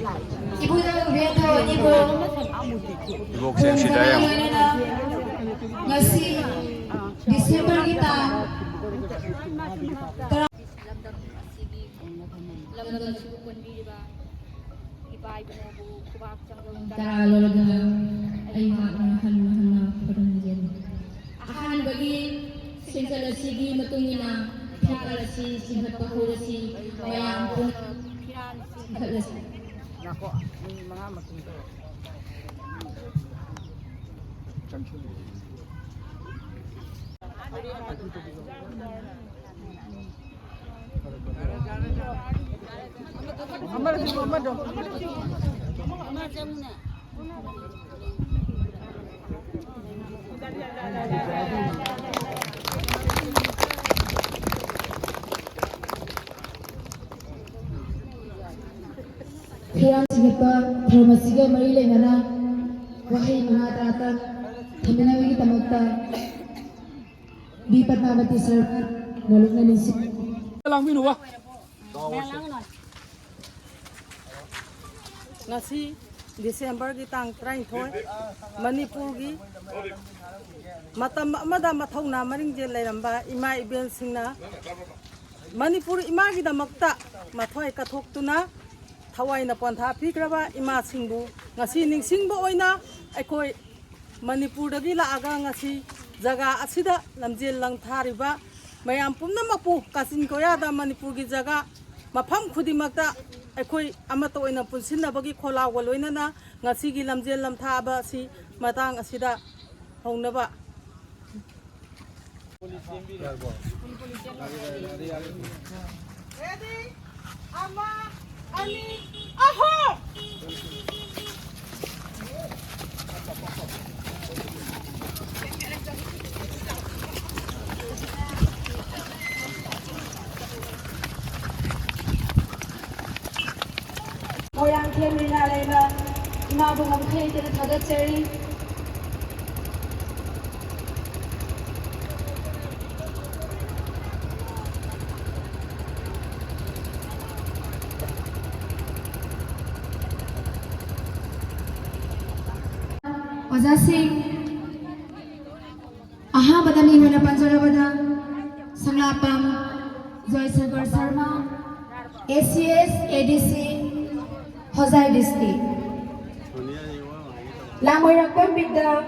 Ibu Beto, Ibu Sidayang. ngasih Desember kita terlalu ay mahal na perjanjian. Akan bagi singkala sigi matungina singkala si singkat pahula si mayang pun singkala si. Nako, may mga matunto. Kaya siapa farmasiga mari lengana wahai mengatatan taminawi kita magta di Padmawati sir naluk na nisip Lang minuwa. Ngasi December gi tang 33 Manipur gi matam amada mathau na maring je lairamba ima iben singna Manipur ima gi damakta mathoi kathok tuna thawai na pantha phikraba ima singbu ngasi ningsingbo oina aikoi Manipur dagi laaga ngasi jaga asida lamjel lang thariba mayam pumna mapu kasin koyada Manipur gi jaga mafam khudimakta aikoi amato oina punsinabagi khola waloinana ngasi gi lamjel lam thaba si matang asida hongnaba ready ama ani aho moyang kemina lena ima bungam khay tena thada cheri Oza Singh aha badami hona panjara bada sanglapam Joy Sagar Sharma ACS ADC Hozai District Lamoyrakon Bidda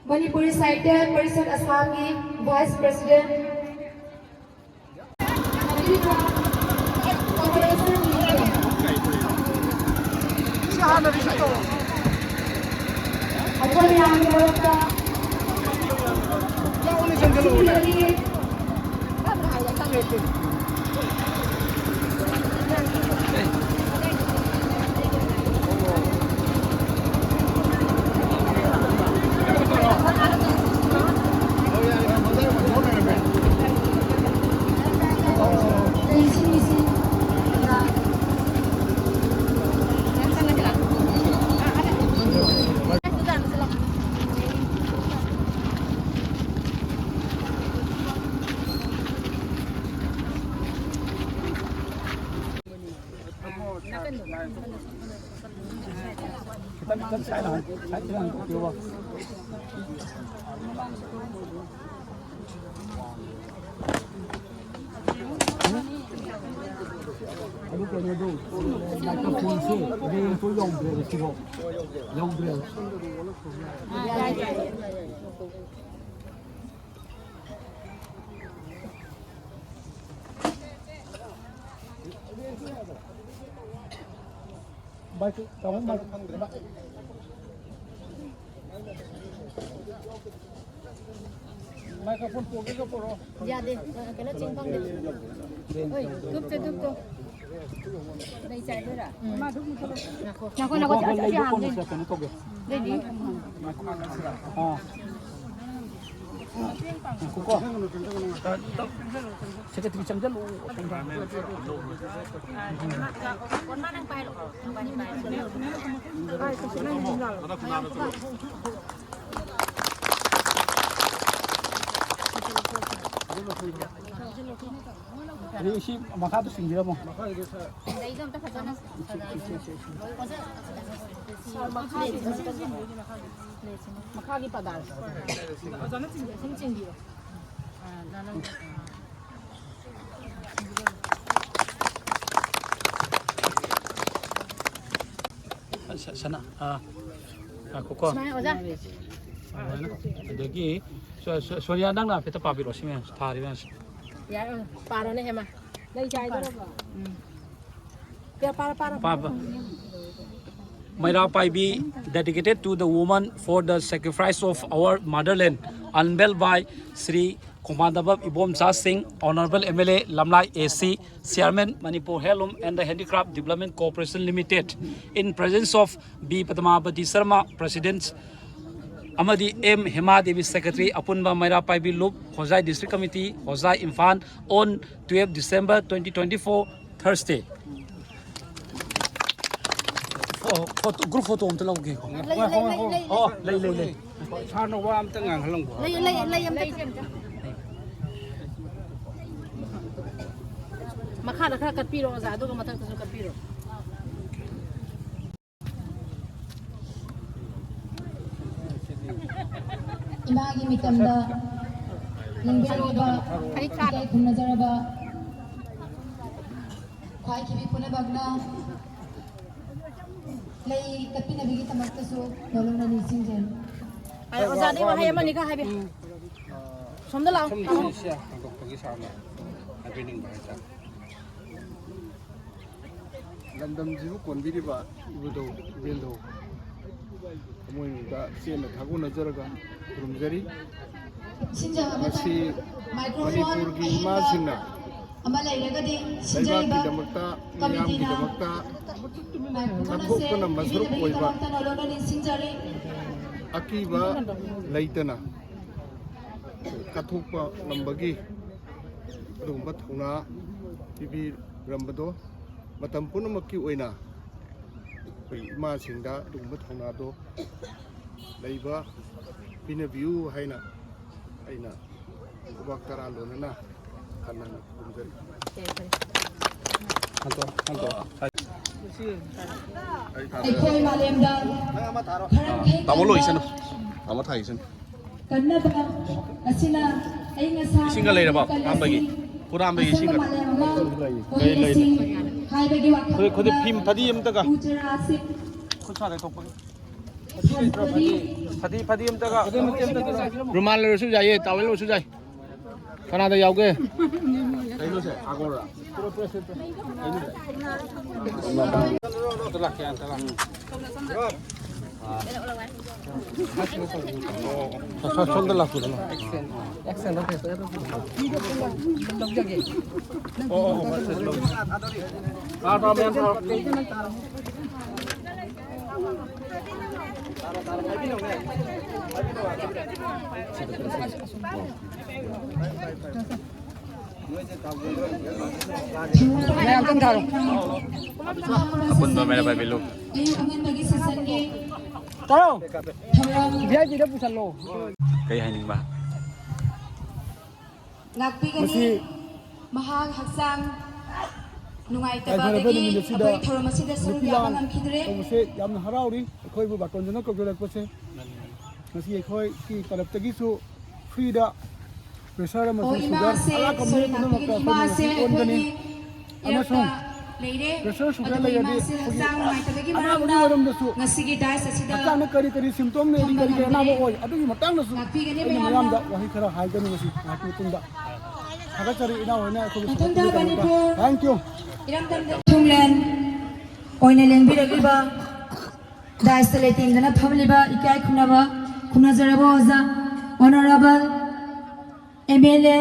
Manipuri Sahitya Parishad Assam ki Vice President Aku yang berkata Kita sai lah, sai lang ko yo. Aduh kena tu, nak kapun sih, dia tu yang beri sibuk, yang beri. Baik, kamu baik. Microphone poke ka poro. Ya deh, kena cimpang deh. Oi, tup tuh. Đây chạy thôi à? Nhà con có chạy xe hàng lên. Đây đi. À. Kuko. Saya ketik jam jalu. Con mắt đang bay rồi. Ai ke sini tinggal. Ini isi maka tu singgih mo. Makagi padal. Sana aku ko. Adagi Sonia nang na pita pabiro sime thari ban. Dạ, para này em à. Đây trái đó rồi. Kaya para. Papa. Maira Paibi dedicated to the woman for the sacrifice of our motherland, unveiled by Sri Komandabab Ibom Cha Singh, Honorable MLA Lamlai AC, Chairman Manipur Heirloom and the Handicraft Development Corporation Limited, in presence of B. Padmavati Sharma, President, Amadi M. Hema Devi Secretary, Apunba Maira Paibi Loop, Hosai District Committee, Hosai Infan, on 12 December 2024, Thursday. Group photo om telaw ge. Oh, lay. Chano wa am tangang halang bo. Lay em đây. Makada ka katpiro sa do ka matang sa katpiro. Imagi mitamda ningbiroba kai khumnazaraba khwai khibi pune bagna lay kapina bigi tamaktasu nolong na nisingjen Ay oza di wa hay man ka hay be. Somda law. Siya ang pagi sama. Happening ba ita? Landam jibu konbiri ba ibudo bendo. Amoy da sena thagu nazaraga rumjari sinja masi Manipur gi ma sinna ama lairagadi Laiba sinjaiba ki damakta niyam ki damakta Nathokpana masrup oiba nolong na nisingjari akiba laitana kathokpa lambagi adugumba thona pibi rambado matam punamakki oina ima singda adugumba thona do laiba pina view haina aina ubak tara lonana kanana kumjari Hanto. aikoi malemda tamo lo isan tamo thai isan kannaba asina ai ngasa isinga leira ba ambagi pura ambagi isinga lay haibagi wa khode phim phadi amtaga ujarasip khutsa dai tokpagi phadi amtaga rumal lo su jaiye tawel lo su jai kana da yauge ai lo se agora pura se ai lo tala kya tala 손들 놨고 액센 Apun ba mera babilog ay angan bagi sasange Taro. thamram Biya jida pusallo. Kay haning ba? ngakpigani mahang haksang nungaitaba akoi thoramasida saruk yaba ngamkhidre से याम हराउरी अखोय बु बाटोंजना कगलक पसे मसी अखोय की तरफ तगी सु फ्रीदा pressure म o ima sugar se अला कम sorry न ngakpigani ima se ओनगनी amasong leire pressure sugar adoi लयदि ima se haksang nungaitaba ana marang बु na वरम दसु ngasigi dais asida अचान करी करी सिम्टोम ने करी करी ना बोय अदुगी मतंग दसु ngakpigani मयाम mayam दा वही खरा हाय गनी मसी हाकु तुंदा हागा चरी इना होना को Matanda Manipur. Thank you Thunglen oina lengbiragiba daista leitingdana phamliba ikai khunaba khunazaraba oza honorable MLA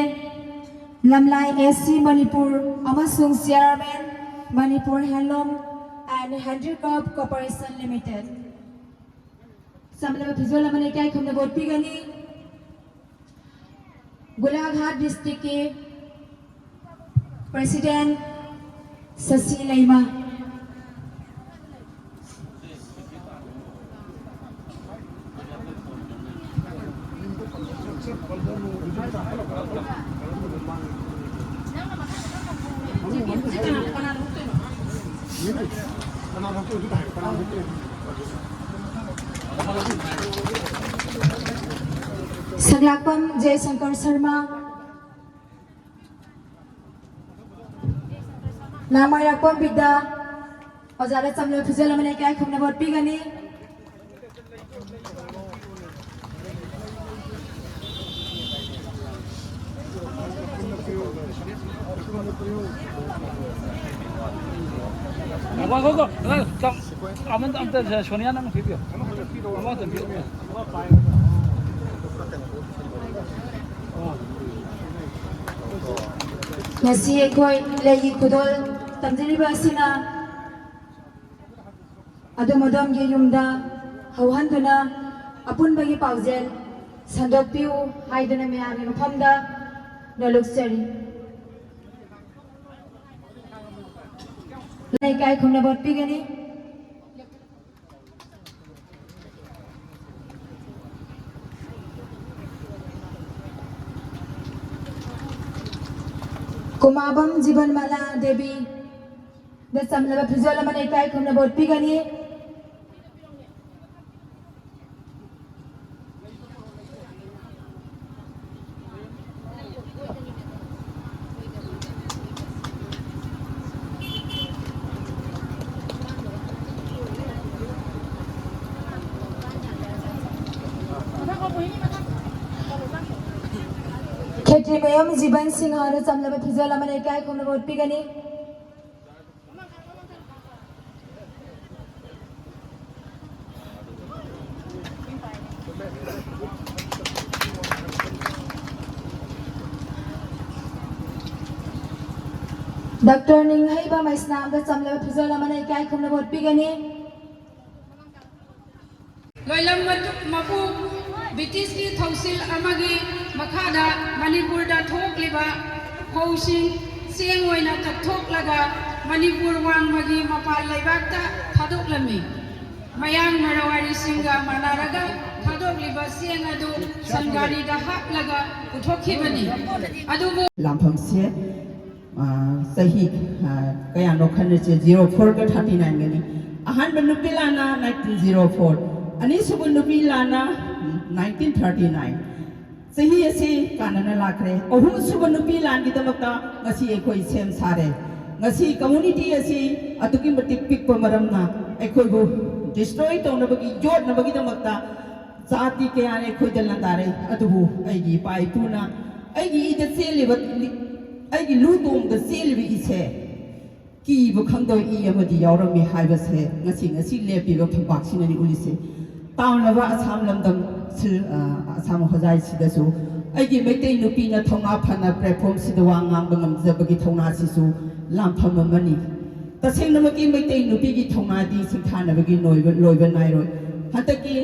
Lamlai AC Manipur amasung chairman Manipur Heirloom and Handicraft Corporation Limited samlaba phizola mane ikai khunna botpigani Golaghat district ke President Sasi Laima Saglakpam Jay Shankar Sharma, Namayakpam Bidda, Ozara Samlo Fizalamaneka Kumnabot Pigani. Sonia nang video. Ngasi akhoi lei khudol tamjiriba asina adom gi yumda hauhanduna apunbagi paujel sandokpiu haiduna meyami mafamda noluksari lai kai khumna bot pigani Kumabam Jiban Mala Devi the Samlava Pizola Manekai Kumnabot Pigani Ketrimayam Jiban Singh the Samlava Pizola Manekai Kumnabot Pigani Dr. Ninghaiba Maisnam the Samlava Pizola Manekai Kumnabot Pigani Loilam Mapu British Council Amagi Makada Manipur da Thokliba Housing Siengoina Kathoklaga Manipur Wang Magi Mapal Laibakta Tadoklami Mayang Marawari Singa Manaraga Tadokliba Siengadu Sangari da Haklaga Uthokibani Adubu Lampamse Sahi Kayan Lokanese 04 39 gani Ahan Benupilana 1904 Anisubun Nupilana 1939 Sahi asi kanana lakre ohum suban nupi lan gi damakta ngasi ekoi sem sare ngasi community asi atuki matik pik pamaramna ekoi bu destroy tawna bagi jod na bagi damakta jati ke ane ekoi dalna tare atubu aigi pai tuna aigi ida seliba aigi lutum da selibi ise ki bu khangdoi I amadi yaurami haibase ngasi lepi ba phak sinani ulise tawnaba asam lamdam Assam Hozai Sidasu, I give a day to be a Tonga Pana platform Sidawang Ambam Zabagi Tona Sisu, Lampama money. The same number game by day to be Tona di Sintana Bagi Loivan Nairo. Hataki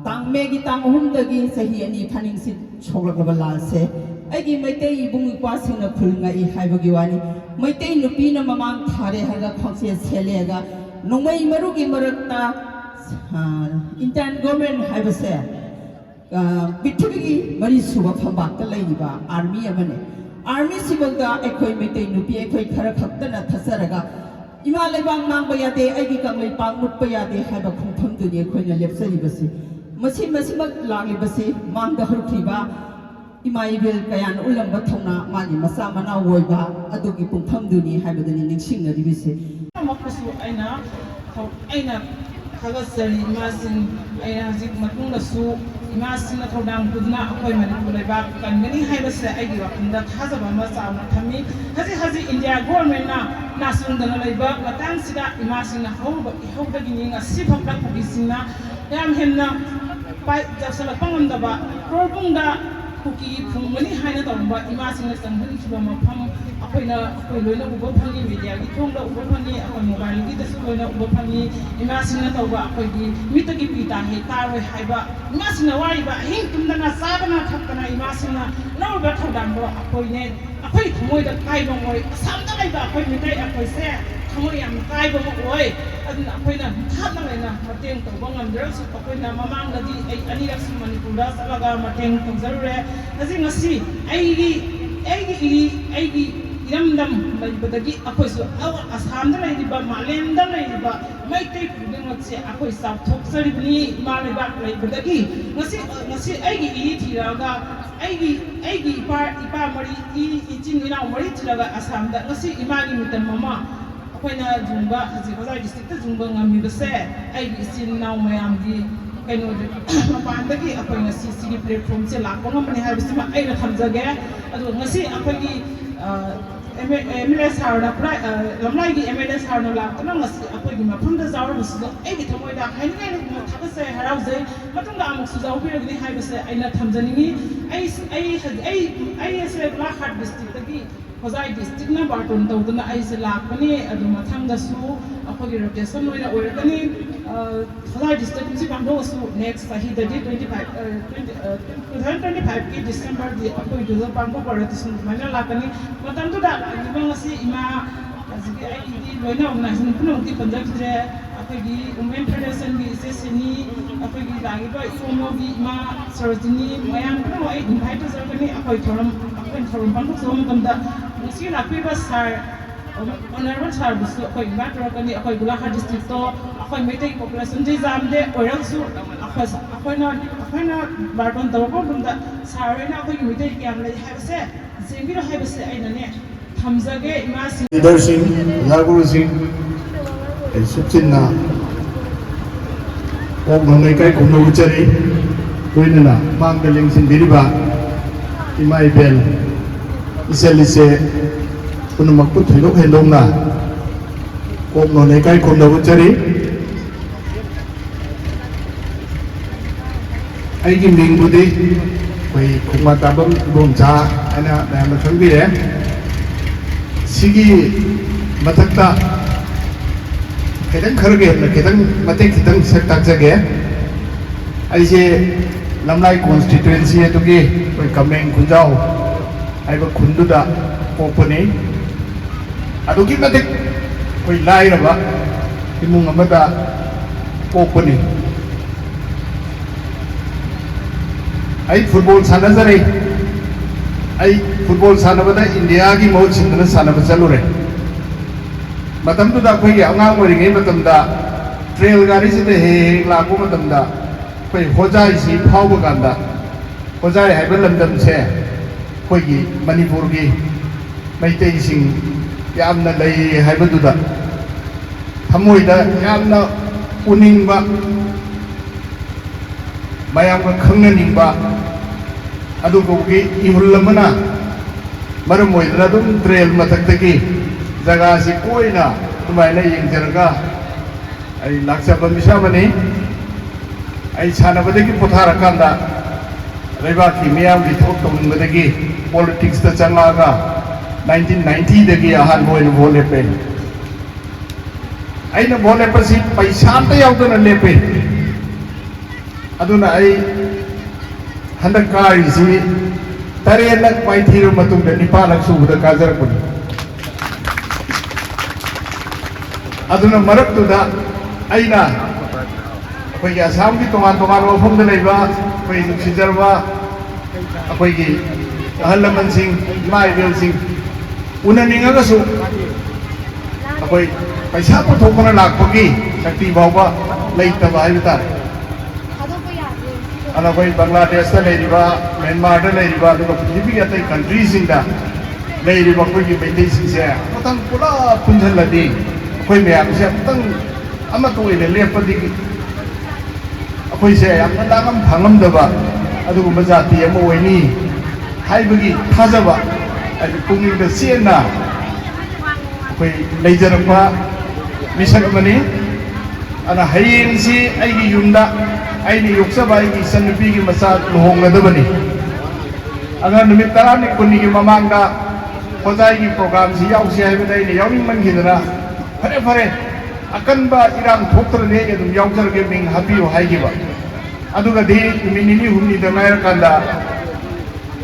Tang Megi Tang Humdagi, Sahi and Panning Sit Chocolate say, I give my day Bungi passing a Pulga I Habagiwani, my day to be a Mamang Tare Haga Conscious Helega, no way Marugi Marata. Intern government have a say. Bitubigi, Marisuba Pambaka Laiba, Army Amane. Army Sibaga, Equimate, Nupi, Karakatana, Tasaraga. Imalabang Mambayade, Egikam, Pamutpayade, have a confirmed to the Equina Lepsalibacy. Massima Lagibasi, Manga Hurkiba, Imaibil Kayan Ulam Batona, Mani, Masamana Woiba, Adogi Pumpamduni, have the Nixing Divisi. Hagasari Masin Ayazik Matungasu, Masin of Hodam Pudna appointment to the back and many Hibas Agiwak that has a Masa Matami, has it India government now, Nasun the Labor, Matansida, Imasin a whole but hope beginning a sip of black Pisina, Yam Hemna, by Jasalapang the Ba, Probunda, Cookie, from many Hinatomba, Imasin and Hilchbama Pam, Apina, Apollo, Bopani, Media, Tonga, Bopani, upon mobile, the Suena, Bopani, Imasin Toba, Mitaki Pita, Hitare, Haiba, Masina Waiba, Hinkum, the Nasabana, Tapana, Imasina, no better than appointed, appoint more the Kaibon way, sometimes appointment, I say, Kamoyam, Kaibon way, and appointment, Tamalena, Matin, Bongam, girls, appointment, Mamma, Anita Manipura, Salaga, Matin, Zare, as in a sea, Aigi, इरमदम लेबदगी अखोइसु आसाम दा लेरिबा मालेम दा लेरिबा Meitei पुदिंगसे अखोइ साथोक्सरिबनी मालेबा लेबदगी ngasi aigi iri thiraga aigi ipa mari ichin ina mari thiraga asam da ngasi imagi mitam mama akoina jungba haji khazai district ta jungba ngami base aigi ichin naw mayam gi kaino mapandagi akoi ngasi sigi platform se lakpa ngamani habisi ma aina thamjage adu ngasi akoi MLS harna prai lamlai gi MLS harna lakna ngasi akoi gi mafam da zawra busu aigi thamoi da haingai ni thakase harauze matungda amuk sujau piragni haibase aina thamjaningi ai se Blackheart district tagi Khozai district na barton tawdana ai se lakpani adu mathangda su akoi rotation oina oirkani Khozai district ji bangdo su next sahi da 2025 ki December di akoi du bangbo rotation mana lakani matam tu da ngasi ima asigi ai di loina organization punong ki panjak jre akoi di women federation bi se seni akoi di lagi ba isomo bi ma sarojini mayam punong ai invite jarkani akoi thoram bangbo som kamda ngasi lakpi ba sar honorable sar busu akoi invite jarkani akoi Blackheart district to akoi meeting population ji jamde oirang su akoi na barton tawko bunda sarena akoi meeting kyam lai habse jengiro habse aina ne thamjage imasi leadership Laguru Singh Subsinna Om Nongai Kai Kumno Uchari Kuinana Manggaling Sindiriba Imai Bel Iselise Punumakut Hilok Hendongna Om Nongai Kai Kumno Uchari Aigi Mingbudi Koi Kumatabam Bomcha Ana Nama Changbire Sigi Matakta Kedang kharge kedang mate kitang sektak jage aise lamlai constituency to ge koi kameng khunjau aiba khunduda popone adugi mate koi lai raba imung amada popone ai football sanajare ai football sanabada India gi mohut sindana sanaba chalure matam tu da koi angang oringai matam da trail gari se he lagu matam da koi hojai si phau ganda hojai hai lamdam se koi gi Manipur gi maitei sing yamna lai hai du da thamoi da yamna uning ba mayam ga khangna ning ba adu ko gi ihullamana maram oidra dum trail matak tagi jaga si koina tumaina yengjarga ai laksa bamisa bani ai chana badagi pothara kanda reba ki miyam di thok tong badagi politics ta changaga 1990 dagi ahan boin bole pe ai na bole pasi paisa ta yaudana lepe aduna ai handak kari si tarelak pai thiru matung da nipalak subuda kajar pun aduna marak tu da aina koi ya sam ki toman wafam da leiba koi nuksijarwa koi ki ahalaman sing mai bel sing unaninga ga su koi paisa ko thokona lakpagi sakti bawba leita ba ai ta ana koi Bangladesh ta leiriba Myanmar ta leiriba du prithibi ga tai countries inda leiriba koi ki meitei sing se matang pula punjal ladi koi me am se tang ama to ile lepadi koi se am dangam phangam daba adu ko majati ama oini haibagi thajaba ai punging da siena koi leijarpa misak mani ana hayeng si ai gi yumda ai ni yoksaba ai gi sanpi gi masa lohong ladabani aga numit tarani kunni gi mamangda khojai gi program si yau si haiba dai ni yawing man gi dana fare akan ba irang thoktra ne ge dum yaujar ge ming habiyo haigi ba aduga de minini humni da ngai kanda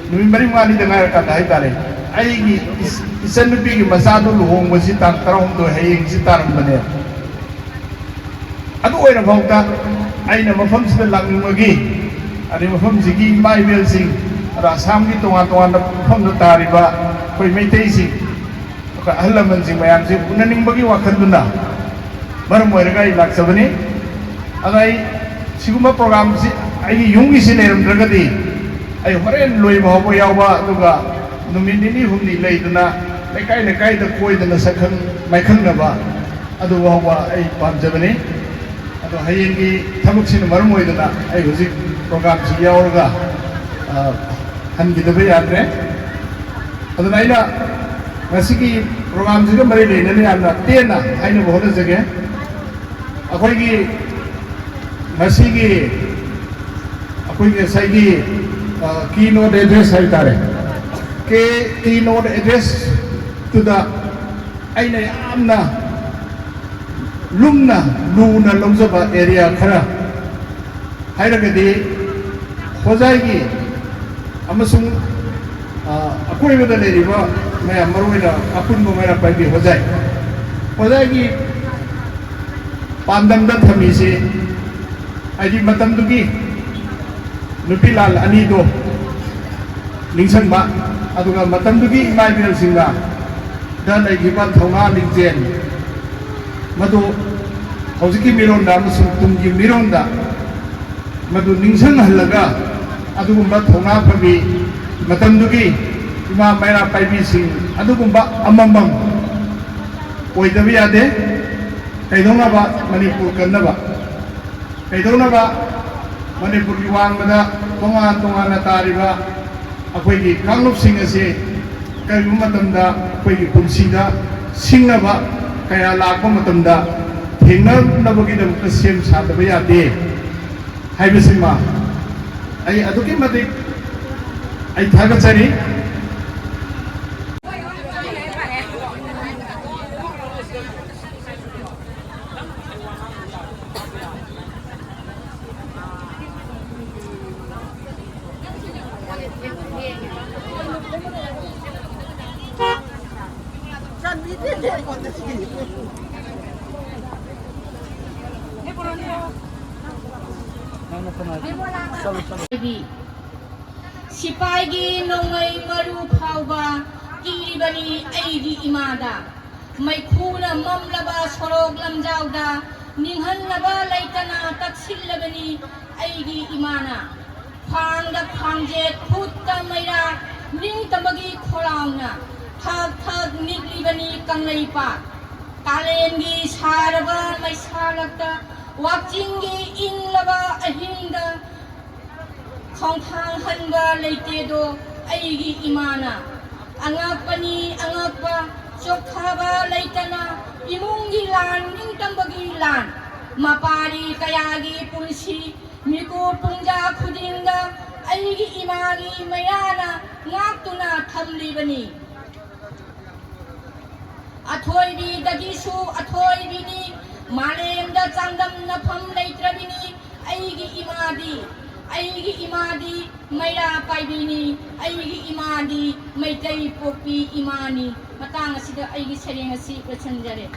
numi mari mani da ngai kanda hai tare ai gi isanpi gi masa do lohong wasi tang tarom do hayeng si taram bane adu oina phauta aina mafam sida langmagi ani mafam sigi mai bel sing ra sam gi tonga tonga da pham da tariba koi meitei sing ahal laman sing mayam sing unaning bagi wakan duna baru mau ergai laksabani agai siguma program si ai yungi si leram dragadi ai horen loi mau bo yawa tuga numin ini humni lei duna lekai da koi dana sakhang mai khang na ba adu wa ai pam jabani adu hayengi thamuk sin marum oi dana ai huji program si yawarga han gidabe yadre adu naina ngasiki program siga mari leina ni amna tena aina bohona jage akoi gi ngasigi akoi gi saigi keynote address hai tare ke keynote address to the aina amna lumna luna lomjaba area khara hairagadi hojai gi amasung akoi bada leriba मैं मरोइना अपुन को मेरा पैदी हो जाएगी पांडम the थमी से आदि मतम दुगी नुपीलाल अनी दो लिंसन बा अदुगा मतम दुगी इमाइबिल सिंगा दा लैगिबा थौना लिंजेन मदु हौजिकी मिरोंदा मसुम तुमगी मिरोंदा मदु निंसन हल्लगा अदुगुंबा थौना फबी मतम दुगी इमा मेरा पाइबी सिंह अदुगुंबा अममम ओइदबी यादे कैदोंनाबा मणिपुर कन्नबा कैदोंनाबा मणिपुर की वांगदा तोंगान तोंगाना तारिबा अखोइगी कांगलुप सिंह असे कैगुम मतमदा अखोइगी पुंसीदा सिंगनबा कया लाकपा मतमदा थेंगनबगीदमक सेम सादबा यादे हाइबसिमा आई अदुकी मतिक आई थागचरी सिपाही नोंगै मरु फावबा कीबनी ऐगी इमादा मैखूना ममलबा सरोग लमजाउदा निंहनलबा लैतना तक्सिल्लबनी ऐगी इमाना फांगदा फांगजे खुत्ता मैरा निंगतमगी खोलाउना थक थक निकलिबनी कंगलैपा कालेंगी सारबा मैसालक्ता वाचिंगी इंगलबा अहिंदा खोंथांग हनबा लेतेदो ऐगी इमाना अंगापनी अंगापा चोखाबा लेतना इमुंगी लान निंगतंबगी लान मापारी कयागी पुंसी मिको पुंजा खुदिंगा ऐगी इमागी मयाना ngaktuna thamlibani अथोइबी दगिसु अथोइबिनी मालेमदा चांगदम नफम लेत्रबिनी ऐगी इमादी मैरा पाइबिनी ऐगी इमादी मैतै पोपी इमानी मतांग असिदा ऐगी सरेंग असि प्रचंजरे